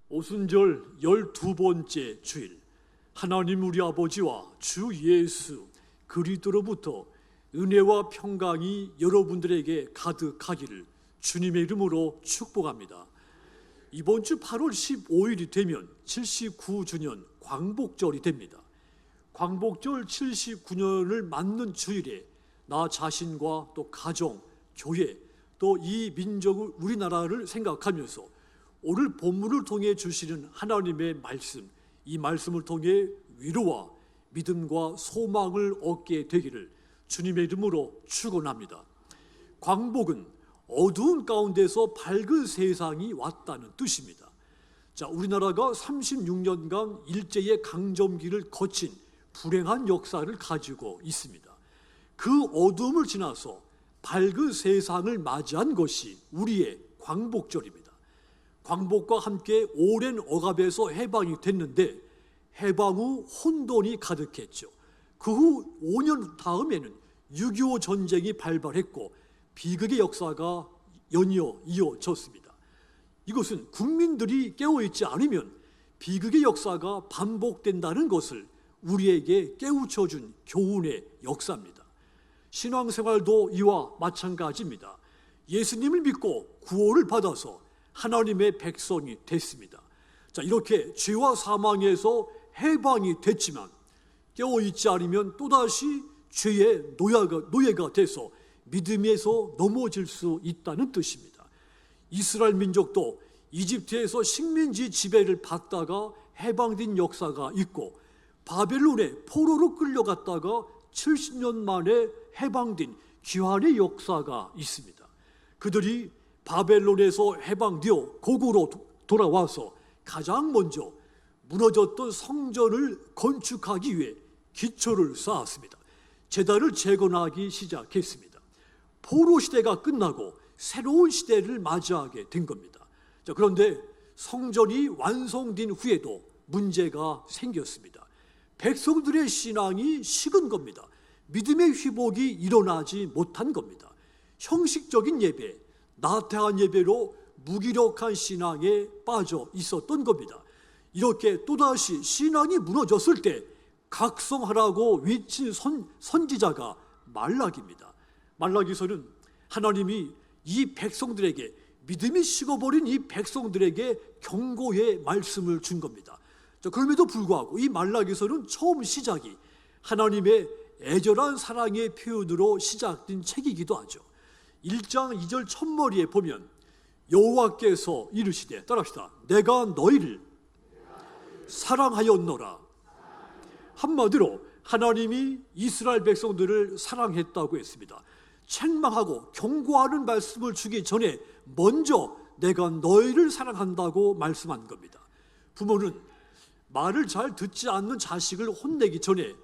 오순절 12번째 주일, 하나님 우리 아버지와 주 예수 그리스도로부터 은혜와 평강이 여러분들에게 가득하기를 주님의 이름으로 축복합니다. 이번 주 8월 15일이 되면 79주년 광복절이 됩니다. 광복절 79년을 맞는 주일에 나 자신과 또 가정, 교회, 또 이 민족을, 우리나라를 생각하면서 오늘 본문을 통해 주시는 하나님의 말씀, 이 말씀을 통해 위로와 믿음과 소망을 얻게 되기를 주님의 이름으로 축원합니다. 광복은 어두운 가운데서 밝은 세상이 왔다는 뜻입니다. 자, 우리나라가 36년간 일제의 강점기를 거친 불행한 역사를 가지고 있습니다. 그 어둠을 지나서 밝은 세상을 맞이한 것이 우리의 광복절입니다. 광복과 함께 오랜 억압에서 해방이 됐는데 해방 후 혼돈이 가득했죠. 그 후 5년 다음에는 6.25 전쟁이 발발했고 비극의 역사가 연이어 이어졌습니다. 이것은 국민들이 깨어있지 않으면 비극의 역사가 반복된다는 것을 우리에게 깨우쳐준 교훈의 역사입니다. 신앙생활도 이와 마찬가지입니다. 예수님을 믿고 구원을 받아서 하나님의 백성이 됐습니다. 자, 이렇게 죄와 사망에서 해방이 됐지만 깨어있지 않으면 또다시 죄의 노예가 돼서 믿음에서 넘어질 수 있다는 뜻입니다. 이스라엘 민족도 이집트에서 식민지 지배를 받다가 해방된 역사가 있고 바벨론에 포로로 끌려갔다가 70년 만에 해방된 귀환의 역사가 있습니다. 그들이 바벨론에서 해방되어 고국으로 돌아와서 가장 먼저 무너졌던 성전을 건축하기 위해 기초를 쌓았습니다. 제단을 재건하기 시작했습니다. 포로 시대가 끝나고 새로운 시대를 맞이하게 된 겁니다. 자, 그런데 성전이 완성된 후에도 문제가 생겼습니다. 백성들의 신앙이 식은 겁니다. 믿음의 회복이 일어나지 못한 겁니다. 형식적인 예배, 나태한 예배로 무기력한 신앙에 빠져 있었던 겁니다. 이렇게 또다시 신앙이 무너졌을 때 각성하라고 외친 선지자가 말라기입니다. 말라기서는 하나님이 이 백성들에게, 믿음이 식어버린 이 백성들에게 경고의 말씀을 준 겁니다. 그럼에도 불구하고 이 말라기서는 처음 시작이 하나님의 애절한 사랑의 표현으로 시작된 책이기도 하죠. 1장 2절 첫머리에 보면 여호와께서 이르시되, 따라합시다. 내가 너희를 사랑하였노라. 한마디로 하나님이 이스라엘 백성들을 사랑했다고 했습니다. 책망하고 경고하는 말씀을 주기 전에 먼저 내가 너희를 사랑한다고 말씀한 겁니다. 부모는 말을 잘 듣지 않는 자식을 혼내기 전에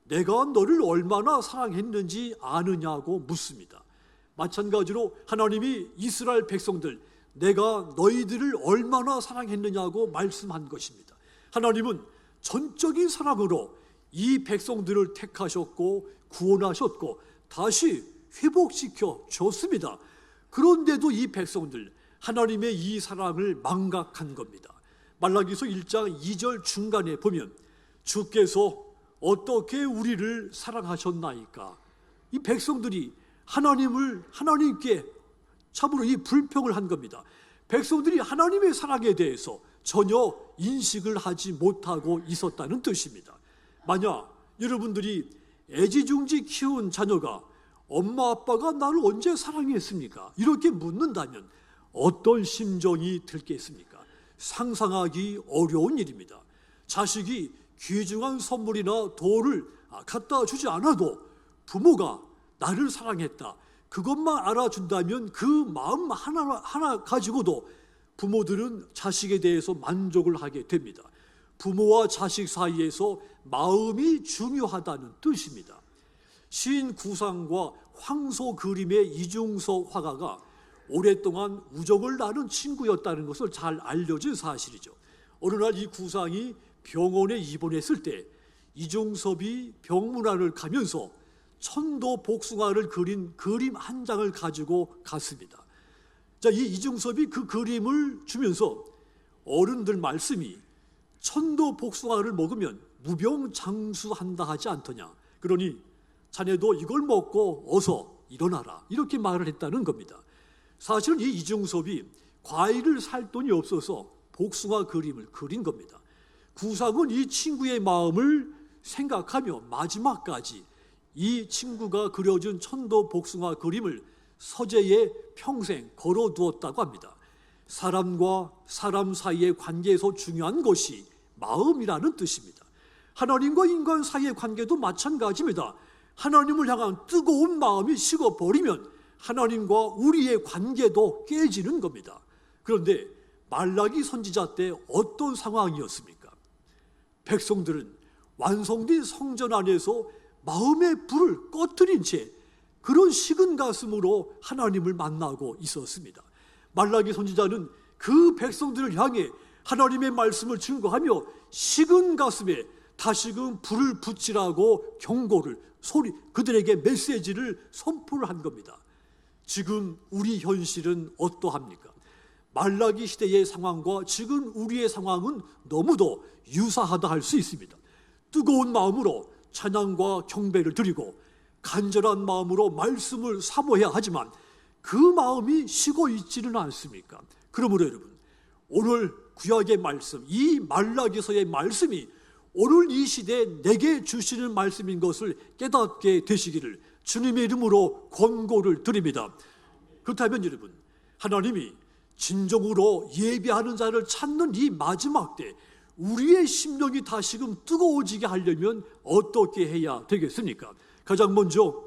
내가 너를 얼마나 사랑했는지 아느냐고 묻습니다. 마찬가지로 하나님이 이스라엘 백성들, 내가 너희들을 얼마나 사랑했느냐고 말씀한 것입니다. 하나님은 전적인 사랑으로 이 백성들을 택하셨고 구원하셨고 다시 회복시켜 줬습니다. 그런데도 이 백성들, 하나님의 이 사랑을 망각한 겁니다. 말라기서 1장 2절 중간에 보면 주께서 어떻게 우리를 사랑하셨나이까? 이 백성들이 하나님께 참으로 이 불평을 한 겁니다. 백성들이 하나님의 사랑에 대해서 전혀 인식을 하지 못하고 있었다는 뜻입니다. 만약 여러분들이 애지중지 키운 자녀가 엄마 아빠가 나를 언제 사랑했습니까? 이렇게 묻는다면 어떤 심정이 들겠습니까? 상상하기 어려운 일입니다. 자식이 귀중한 선물이나 도를 갖다 주지 않아도 부모가 나를 사랑했다, 그것만 알아준다면 그 마음 하나 가지고도 부모들은 자식에 대해서 만족을 하게 됩니다. 부모와 자식 사이에서 마음이 중요하다는 뜻입니다. 시인 구상과 황소 그림의 이중서 화가가 오랫동안 우정을 나눈 친구였다는 것을 잘 알려진 사실이죠. 어느 날 이 구상이 병원에 입원했을 때 이중섭이 병문안을 가면서 천도 복숭아를 그린 그림 한 장을 가지고 갔습니다. 자, 이 이중섭이 그 그림을 주면서 어른들 말씀이 천도 복숭아를 먹으면 무병장수한다 하지 않더냐. 그러니 자네도 이걸 먹고 어서 일어나라, 이렇게 말을 했다는 겁니다. 사실은 이 이중섭이 과일을 살 돈이 없어서 복숭아 그림을 그린 겁니다. 구상은 이 친구의 마음을 생각하며 마지막까지 이 친구가 그려준 천도 복숭아 그림을 서재에 평생 걸어두었다고 합니다. 사람과 사람 사이의 관계에서 중요한 것이 마음이라는 뜻입니다. 하나님과 인간 사이의 관계도 마찬가지입니다. 하나님을 향한 뜨거운 마음이 식어버리면 하나님과 우리의 관계도 깨지는 겁니다. 그런데 말라기 선지자 때 어떤 상황이었습니까? 백성들은 완성된 성전 안에서 마음의 불을 꺼뜨린 채 그런 식은 가슴으로 하나님을 만나고 있었습니다. 말라기 선지자는 그 백성들을 향해 하나님의 말씀을 증거하며 식은 가슴에 다시금 불을 붙이라고 경고를 그들에게 메시지를 선포를 한 겁니다. 지금 우리 현실은 어떠합니까? 말라기 시대의 상황과 지금 우리의 상황은 너무도 유사하다 할 수 있습니다. 뜨거운 마음으로 찬양과 경배를 드리고 간절한 마음으로 말씀을 사모해야 하지만 그 마음이 식어 있지는 않습니까? 그러므로 여러분, 오늘 구약의 말씀, 이 말라기서의 말씀이 오늘 이 시대에 내게 주시는 말씀인 것을 깨닫게 되시기를 주님의 이름으로 권고를 드립니다. 그렇다면 여러분, 하나님이 진정으로 예배하는 자를 찾는 이 마지막 때 우리의 심령이 다시금 뜨거워지게 하려면 어떻게 해야 되겠습니까? 가장 먼저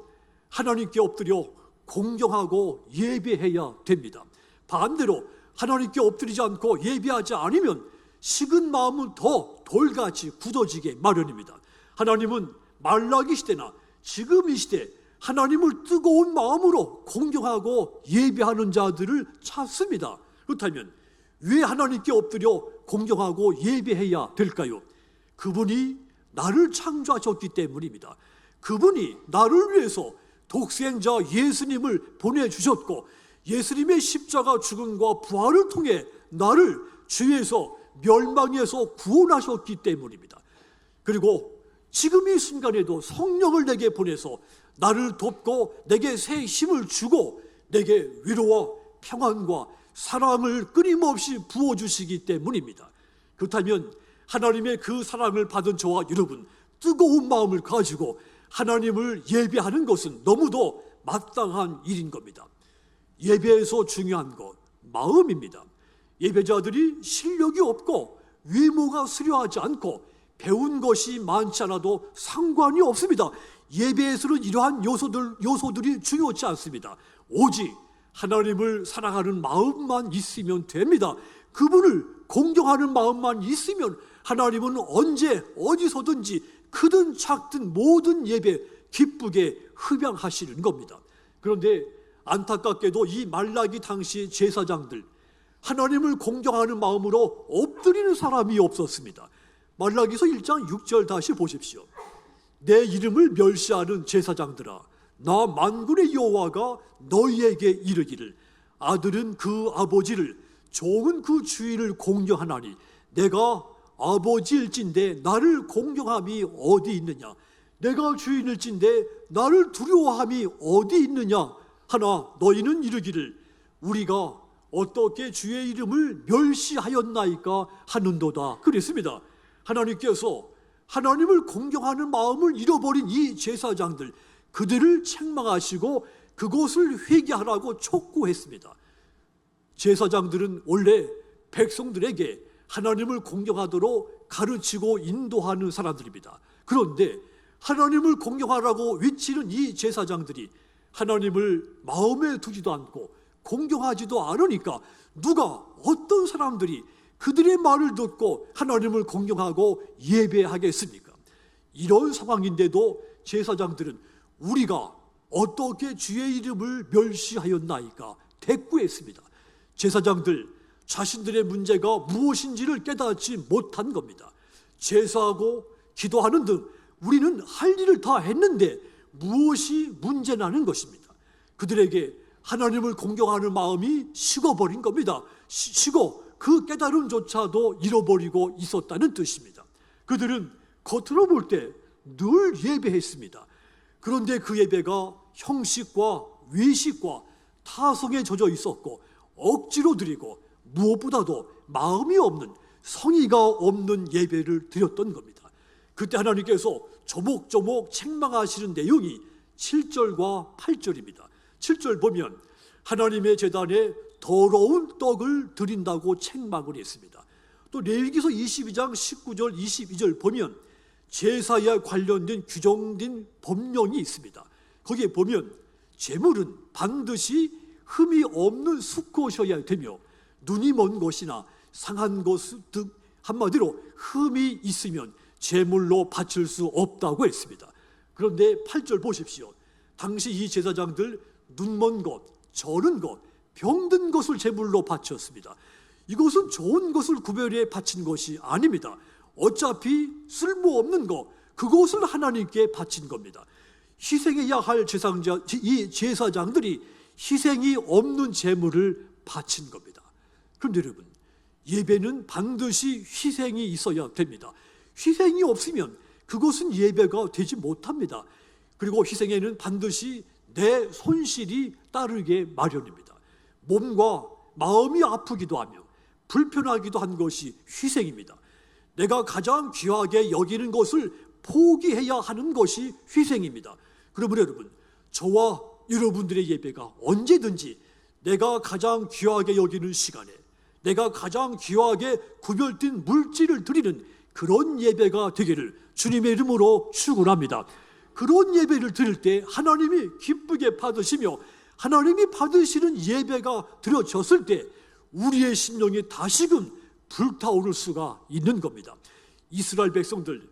하나님께 엎드려 공경하고 예배해야 됩니다. 반대로 하나님께 엎드리지 않고 예배하지 않으면 식은 마음은 더 돌같이 굳어지게 마련입니다. 하나님은 말라기 시대나 지금 이 시대 하나님을 뜨거운 마음으로 공경하고 예배하는 자들을 찾습니다. 그렇다면 왜 하나님께 엎드려 공경하고 예배해야 될까요? 그분이 나를 창조하셨기 때문입니다. 그분이 나를 위해서 독생자 예수님을 보내주셨고 예수님의 십자가 죽음과 부활을 통해 나를 죄에서 멸망에서 구원하셨기 때문입니다. 그리고 지금 이 순간에도 성령을 내게 보내서 나를 돕고 내게 새 힘을 주고 내게 위로와 평안과 사랑을 끊임없이 부어주시기 때문입니다. 그렇다면 하나님의 그 사랑을 받은 저와 여러분, 뜨거운 마음을 가지고 하나님을 예배하는 것은 너무도 마땅한 일인 겁니다. 예배에서 중요한 것, 마음입니다. 예배자들이 실력이 없고 외모가 수려하지 않고 배운 것이 많지 않아도 상관이 없습니다. 예배에서는 이러한 요소들이 중요치 않습니다. 오직 하나님을 사랑하는 마음만 있으면 됩니다. 그분을 공경하는 마음만 있으면 하나님은 언제 어디서든지 크든 작든 모든 예배 기쁘게 흡양하시는 겁니다. 그런데 안타깝게도 이 말라기 당시 제사장들, 하나님을 공경하는 마음으로 엎드리는 사람이 없었습니다. 말라기서 1장 6절 다시 보십시오. 내 이름을 멸시하는 제사장들아, 나 만군의 여호와가 너희에게 이르기를 아들은 그 아버지를 종은 그 주인을 공경하나니 내가 아버지일진데 나를 공경함이 어디 있느냐, 내가 주인일진데 나를 두려워함이 어디 있느냐 하나 너희는 이르기를 우리가 어떻게 주의 이름을 멸시하였나이까 하는도다. 그랬습니다. 하나님께서 하나님을 공경하는 마음을 잃어버린 이 제사장들, 그들을 책망하시고 그것을 회개하라고 촉구했습니다. 제사장들은 원래 백성들에게 하나님을 공경하도록 가르치고 인도하는 사람들입니다. 그런데 하나님을 공경하라고 외치는 이 제사장들이 하나님을 마음에 두지도 않고 공경하지도 않으니까 누가, 어떤 사람들이 그들의 말을 듣고 하나님을 공경하고 예배하겠습니까? 이런 상황인데도 제사장들은 우리가 어떻게 주의 이름을 멸시하였나이까 대꾸했습니다. 제사장들 자신들의 문제가 무엇인지를 깨닫지 못한 겁니다. 제사하고 기도하는 등 우리는 할 일을 다 했는데 무엇이 문제라는 것입니다. 그들에게 하나님을 공경하는 마음이 식어버린 겁니다. 식어 그 깨달음조차도 잃어버리고 있었다는 뜻입니다. 그들은 겉으로 볼 때 늘 예배했습니다. 그런데 그 예배가 형식과 외식과 타성에 젖어 있었고 억지로 드리고 무엇보다도 마음이 없는, 성의가 없는 예배를 드렸던 겁니다. 그때 하나님께서 조목조목 책망하시는 내용이 7절과 8절입니다. 7절 보면 하나님의 제단에 더러운 떡을 드린다고 책망을 했습니다. 또 레위기서 22장 19절 22절 보면 제사에 관련된 규정된 법령이 있습니다. 거기에 보면 제물은 반드시 흠이 없는 수컷이어야 되며 눈이 먼 것이나 상한 것 등 한마디로 흠이 있으면 제물로 바칠 수 없다고 했습니다. 그런데 8절 보십시오. 당시 이 제사장들 눈먼 것, 저른 것, 병든 것을 제물로 바쳤습니다. 이것은 좋은 것을 구별해 바친 것이 아닙니다. 어차피 쓸모없는 것, 그것을 하나님께 바친 겁니다. 희생해야 할 이 제사장들이 희생이 없는 제물을 바친 겁니다. 그런데 여러분, 예배는 반드시 희생이 있어야 됩니다. 희생이 없으면 그것은 예배가 되지 못합니다. 그리고 희생에는 반드시 내 손실이 따르게 마련입니다. 몸과 마음이 아프기도 하며 불편하기도 한 것이 희생입니다. 내가 가장 귀하게 여기는 것을 포기해야 하는 것이 희생입니다. 그러므로 여러분, 저와 여러분들의 예배가 언제든지 내가 가장 귀하게 여기는 시간에 내가 가장 귀하게 구별된 물질을 드리는 그런 예배가 되기를 주님의 이름으로 축원합니다. 그런 예배를 드릴 때 하나님이 기쁘게 받으시며 하나님이 받으시는 예배가 드려졌을 때 우리의 심령이 다시금 불타오를 수가 있는 겁니다. 이스라엘 백성들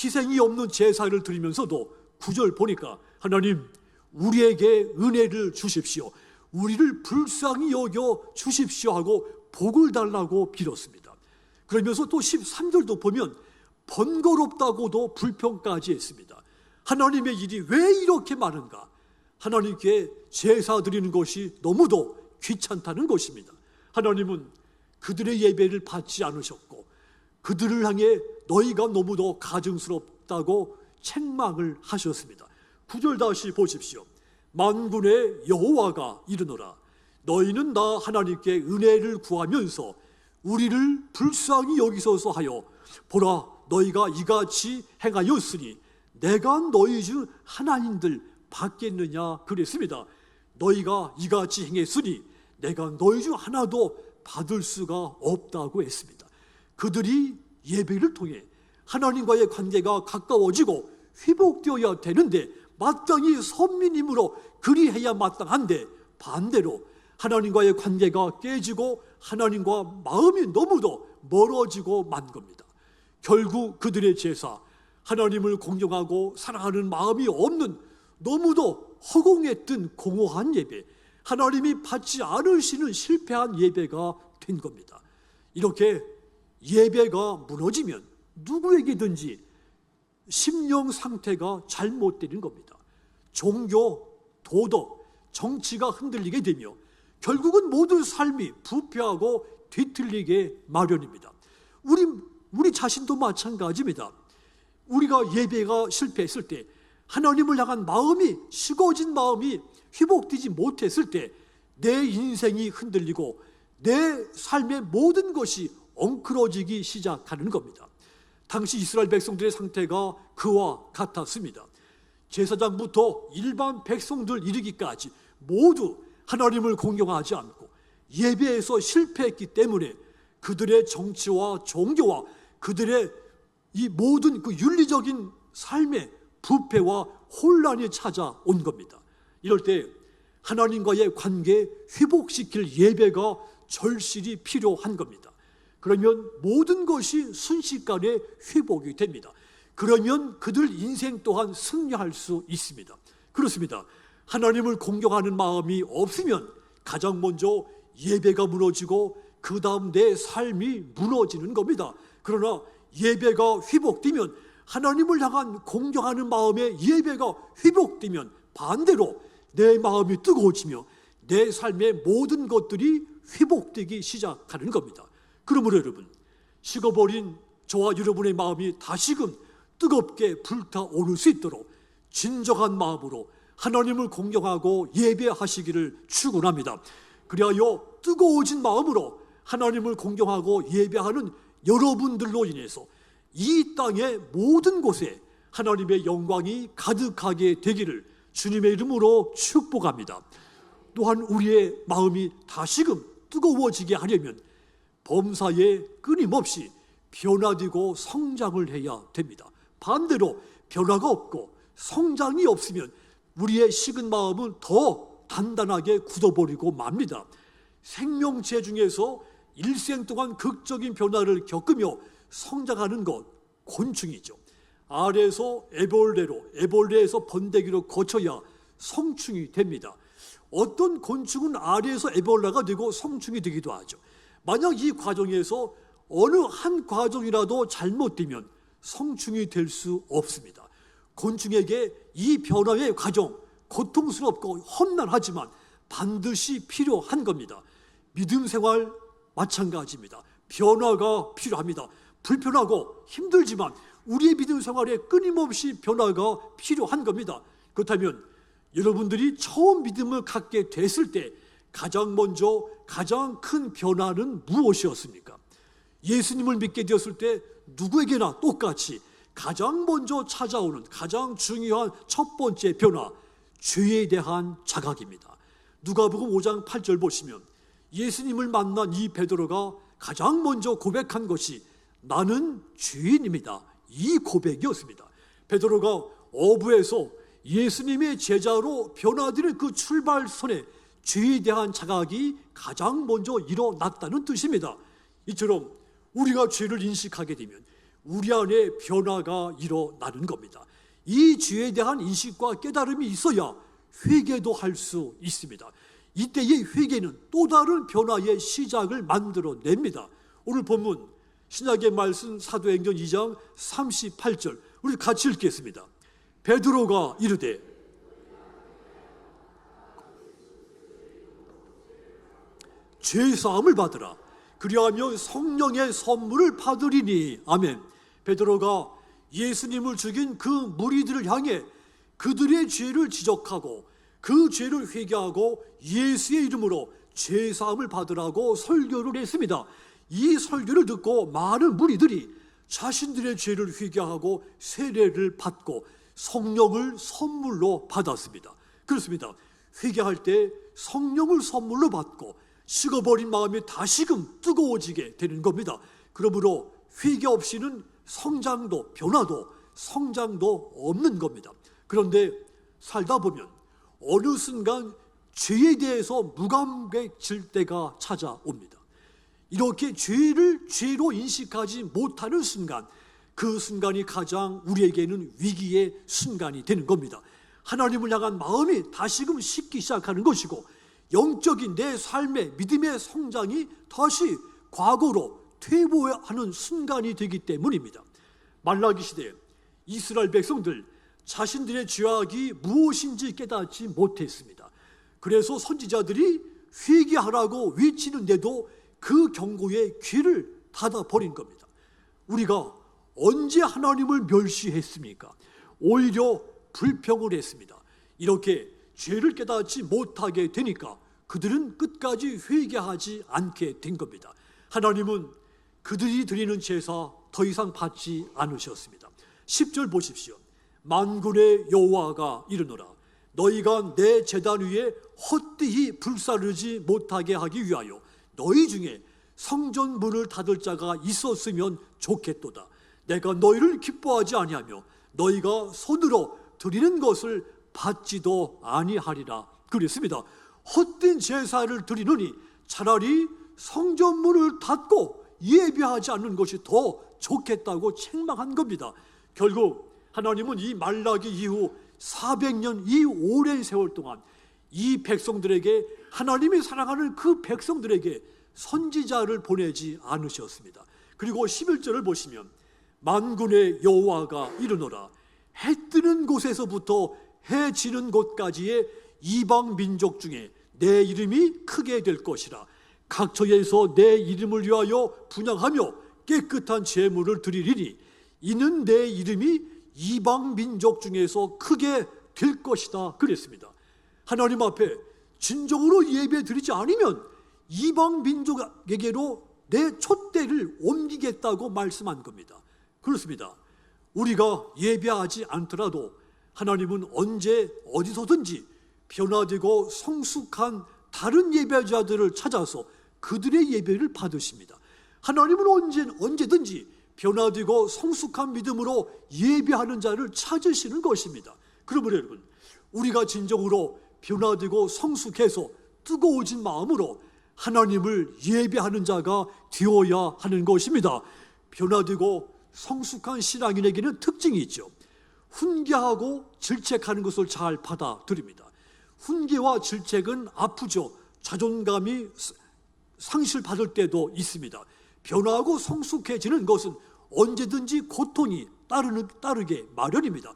희생이 없는 제사를 드리면서도 9절 보니까 하나님 우리에게 은혜를 주십시오, 우리를 불쌍히 여겨 주십시오 하고 복을 달라고 빌었습니다. 그러면서 또 13절도 보면 번거롭다고도 불평까지 했습니다. 하나님의 일이 왜 이렇게 많은가? 하나님께 제사 드리는 것이 너무도 귀찮다는 것입니다. 하나님은 그들의 예배를 받지 않으셨고 그들을 향해 너희가 너무도 가증스럽다고 책망을 하셨습니다. 9절 다시 보십시오. 만군의 여호와가 이르노라 너희는 나 하나님께 은혜를 구하면서 우리를 불쌍히 여기소서 하여 보라 너희가 이같이 행하였으니 내가 너희 중 하나님들 받겠느냐 그랬습니다. 너희가 이같이 행했으니 내가 너희 중 하나도 받을 수가 없다고 했습니다. 그들이 예배를 통해 하나님과의 관계가 가까워지고 회복되어야 되는데 마땅히 선민임으로 그리해야 마땅한데 반대로 하나님과의 관계가 깨지고 하나님과 마음이 너무도 멀어지고 만 겁니다. 결국 그들의 제사, 하나님을 공경하고 사랑하는 마음이 없는 너무도 허공에 뜬 공허한 예배, 하나님이 받지 않으시는 실패한 예배가 된 겁니다. 이렇게 예배가 무너지면 누구에게든지 심령 상태가 잘못되는 겁니다. 종교, 도덕, 정치가 흔들리게 되며 결국은 모든 삶이 부패하고 뒤틀리게 마련입니다. 우리 자신도 마찬가지입니다. 우리가 예배가 실패했을 때 하나님을 향한 마음이 식어진 마음이 회복되지 못했을 때 내 인생이 흔들리고 내 삶의 모든 것이 엉클어지기 시작하는 겁니다. 당시 이스라엘 백성들의 상태가 그와 같았습니다. 제사장부터 일반 백성들 이르기까지 모두 하나님을 공경하지 않고 예배에서 실패했기 때문에 그들의 정치와 종교와 그들의 이 모든 그 윤리적인 삶의 부패와 혼란이 찾아온 겁니다. 이럴 때 하나님과의 관계 회복시킬 예배가 절실히 필요한 겁니다. 그러면 모든 것이 순식간에 회복이 됩니다. 그러면 그들 인생 또한 승리할 수 있습니다. 그렇습니다. 하나님을 공경하는 마음이 없으면 가장 먼저 예배가 무너지고 그 다음 내 삶이 무너지는 겁니다. 그러나 예배가 회복되면 하나님을 향한 공경하는 마음의 예배가 회복되면 반대로 내 마음이 뜨거워지며 내 삶의 모든 것들이 회복되기 시작하는 겁니다. 그러므로 여러분, 식어버린 저와 여러분의 마음이 다시금 뜨겁게 불타오를 수 있도록 진정한 마음으로 하나님을 공경하고 예배하시기를 축원합니다. 그리하여 뜨거워진 마음으로 하나님을 공경하고 예배하는 여러분들로 인해서 이 땅의 모든 곳에 하나님의 영광이 가득하게 되기를 주님의 이름으로 축복합니다. 또한 우리의 마음이 다시금 뜨거워지게 하려면 범사에 끊임없이 변화되고 성장을 해야 됩니다. 반대로 변화가 없고 성장이 없으면 우리의 식은 마음은 더 단단하게 굳어버리고 맙니다. 생명체 중에서 일생 동안 극적인 변화를 겪으며 성장하는 것, 곤충이죠. 알에서 애벌레로, 애벌레에서 번데기로 거쳐야 성충이 됩니다. 어떤 곤충은 알에서 애벌레가 되고 성충이 되기도 하죠. 만약 이 과정에서 어느 한 과정이라도 잘못되면 성충이 될 수 없습니다. 곤충에게 이 변화의 과정, 고통스럽고 험난하지만 반드시 필요한 겁니다. 믿음 생활 마찬가지입니다. 변화가 필요합니다. 불편하고 힘들지만 우리의 믿음 생활에 끊임없이 변화가 필요한 겁니다. 그렇다면 여러분들이 처음 믿음을 갖게 됐을 때 가장 먼저 가장 큰 변화는 무엇이었습니까? 예수님을 믿게 되었을 때 누구에게나 똑같이 가장 먼저 찾아오는 가장 중요한 첫 번째 변화, 죄에 대한 자각입니다. 누가복음 5장 8절 보시면 예수님을 만난 이 베드로가 가장 먼저 고백한 것이 나는 죄인입니다. 이 고백이었습니다. 베드로가 어부에서 예수님의 제자로 변화되는 그 출발선에 죄에 대한 자각이 가장 먼저 일어났다는 뜻입니다. 이처럼 우리가 죄를 인식하게 되면 우리 안에 변화가 일어나는 겁니다. 이 죄에 대한 인식과 깨달음이 있어야 회개도 할 수 있습니다. 이때의 회개는 또 다른 변화의 시작을 만들어냅니다. 오늘 본문 신약의 말씀 사도행전 2장 38절 우리 같이 읽겠습니다. 베드로가 이르되 죄사함을 받으라. 그리하면 성령의 선물을 받으리니. 아멘. 베드로가 예수님을 죽인 그 무리들을 향해 그들의 죄를 지적하고 그 죄를 회개하고 예수의 이름으로 죄사함을 받으라고 설교를 했습니다. 이 설교를 듣고 많은 무리들이 자신들의 죄를 회개하고 세례를 받고 성령을 선물로 받았습니다. 그렇습니다. 회개할 때 성령을 선물로 받고 식어버린 마음이 다시금 뜨거워지게 되는 겁니다. 그러므로 회개 없이는 성장도 변화도 성장도 없는 겁니다. 그런데 살다 보면 어느 순간 죄에 대해서 무감각해질 때가 찾아옵니다. 이렇게 죄를 죄로 인식하지 못하는 순간, 그 순간이 가장 우리에게는 위기의 순간이 되는 겁니다. 하나님을 향한 마음이 다시금 식기 시작하는 것이고 영적인 내 삶의 믿음의 성장이 다시 과거로 퇴보하는 순간이 되기 때문입니다. 말라기 시대에 이스라엘 백성들 자신들의 죄악이 무엇인지 깨닫지 못했습니다. 그래서 선지자들이 회개하라고 외치는데도 그 경고에 귀를 닫아버린 겁니다. 우리가 언제 하나님을 멸시했습니까? 오히려 불평을 했습니다. 이렇게 죄를 깨닫지 못하게 되니까 그들은 끝까지 회개하지 않게 된 겁니다. 하나님은 그들이 드리는 제사 더 이상 받지 않으셨습니다. 10절 보십시오. 만군의 여호와가 이르노라. 너희가 내 제단 위에 헛되이 불사르지 못하게 하기 위하여 너희 중에 성전 문을 닫을 자가 있었으면 좋겠도다. 내가 너희를 기뻐하지 아니하며 너희가 손으로 드리는 것을 받지도 아니하리라 그랬습니다. 헛된 제사를 드리느니 차라리 성전 문을 닫고 예배하지 않는 것이 더 좋겠다고 책망한 겁니다. 결국 하나님은 이 말라기 이후 400년 이 오랜 세월 동안 이 백성들에게 하나님이 사랑하는 그 백성들에게 선지자를 보내지 않으셨습니다. 그리고 11절을 보시면 만군의 여호와가 이르노라. 해 뜨는 곳에서부터 해 지는 곳까지의 이방 민족 중에 내 이름이 크게 될 것이라. 각처에서 내 이름을 위하여 분향하며 깨끗한 제물을 드리리니 이는 내 이름이 이방 민족 중에서 크게 될 것이다 그랬습니다. 하나님 앞에 진정으로 예배 드리지 않으면 이방 민족에게로 내 촛대를 옮기겠다고 말씀한 겁니다. 그렇습니다. 우리가 예배하지 않더라도 하나님은 언제 어디서든지 변화되고 성숙한 다른 예배자들을 찾아서 그들의 예배를 받으십니다. 하나님은 언제든지 변화되고 성숙한 믿음으로 예배하는 자를 찾으시는 것입니다. 그러므로 여러분, 우리가 진정으로 변화되고 성숙해서 뜨거워진 마음으로 하나님을 예배하는 자가 되어야 하는 것입니다. 변화되고 성숙한 신앙인에게는 특징이 있죠. 훈계하고 질책하는 것을 잘 받아들입니다. 훈계와 질책은 아프죠. 자존감이 상실받을 때도 있습니다. 변화하고 성숙해지는 것은 언제든지 고통이 따르게 마련입니다.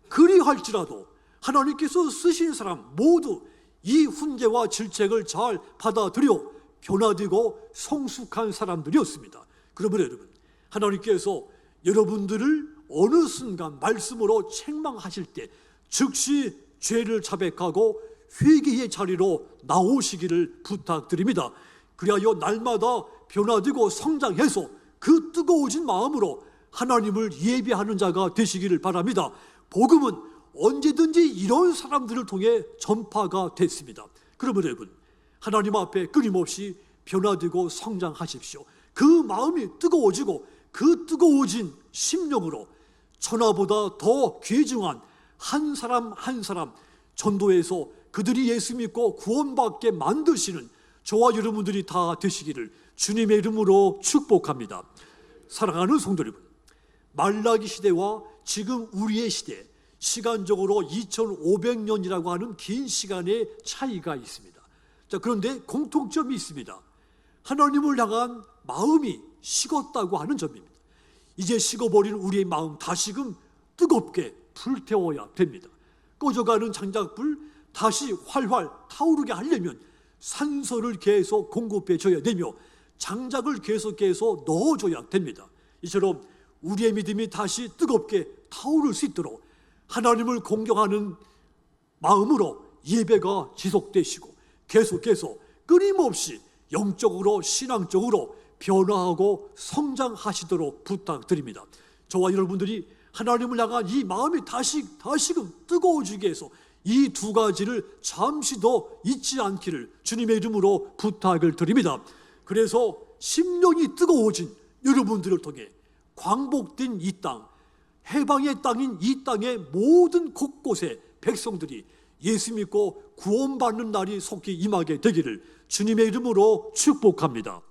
그리할지라도 하나님께서 쓰신 사람 모두 이 훈계와 질책을 잘 받아들여 변화되고 성숙한 사람들이었습니다. 그러므로 여러분, 하나님께서 여러분들을 어느 순간 말씀으로 책망하실 때 즉시 죄를 자백하고 회개의 자리로 나오시기를 부탁드립니다. 그리하여 날마다 변화되고 성장해서 그 뜨거워진 마음으로 하나님을 예배하는 자가 되시기를 바랍니다. 복음은 언제든지 이런 사람들을 통해 전파가 됐습니다. 그러므로 여러분, 하나님 앞에 끊임없이 변화되고 성장하십시오. 그 마음이 뜨거워지고 그 뜨거워진 심령으로 천하보다 더 귀중한 한 사람 한 사람 전도해서 그들이 예수 믿고 구원받게 만드시는 저와 여러분들이 다 되시기를 주님의 이름으로 축복합니다. 사랑하는 성도 여러분, 말라기 시대와 지금 우리의 시대, 시간적으로 2500년이라고 하는 긴 시간의 차이가 있습니다. 자, 그런데 공통점이 있습니다. 하나님을 향한 마음이 식었다고 하는 점입니다. 이제 식어버린 우리의 마음 다시금 뜨겁게 불태워야 됩니다. 꺼져가는 장작불 다시 활활 타오르게 하려면 산소를 계속 공급해 줘야 되며 장작을 계속해서 넣어줘야 됩니다. 이처럼 우리의 믿음이 다시 뜨겁게 타오를 수 있도록 하나님을 공경하는 마음으로 예배가 지속되시고 계속해서 끊임없이 영적으로 신앙적으로 변화하고 성장하시도록 부탁드립니다. 저와 여러분들이 하나님을 향한 이 마음이 다시금 뜨거워지게 해서 이 두 가지를 잠시 더 잊지 않기를 주님의 이름으로 부탁을 드립니다. 그래서 심령이 뜨거워진 여러분들을 통해 광복된 이 땅, 해방의 땅인 이 땅의 모든 곳곳에 백성들이 예수 믿고 구원받는 날이 속히 임하게 되기를 주님의 이름으로 축복합니다.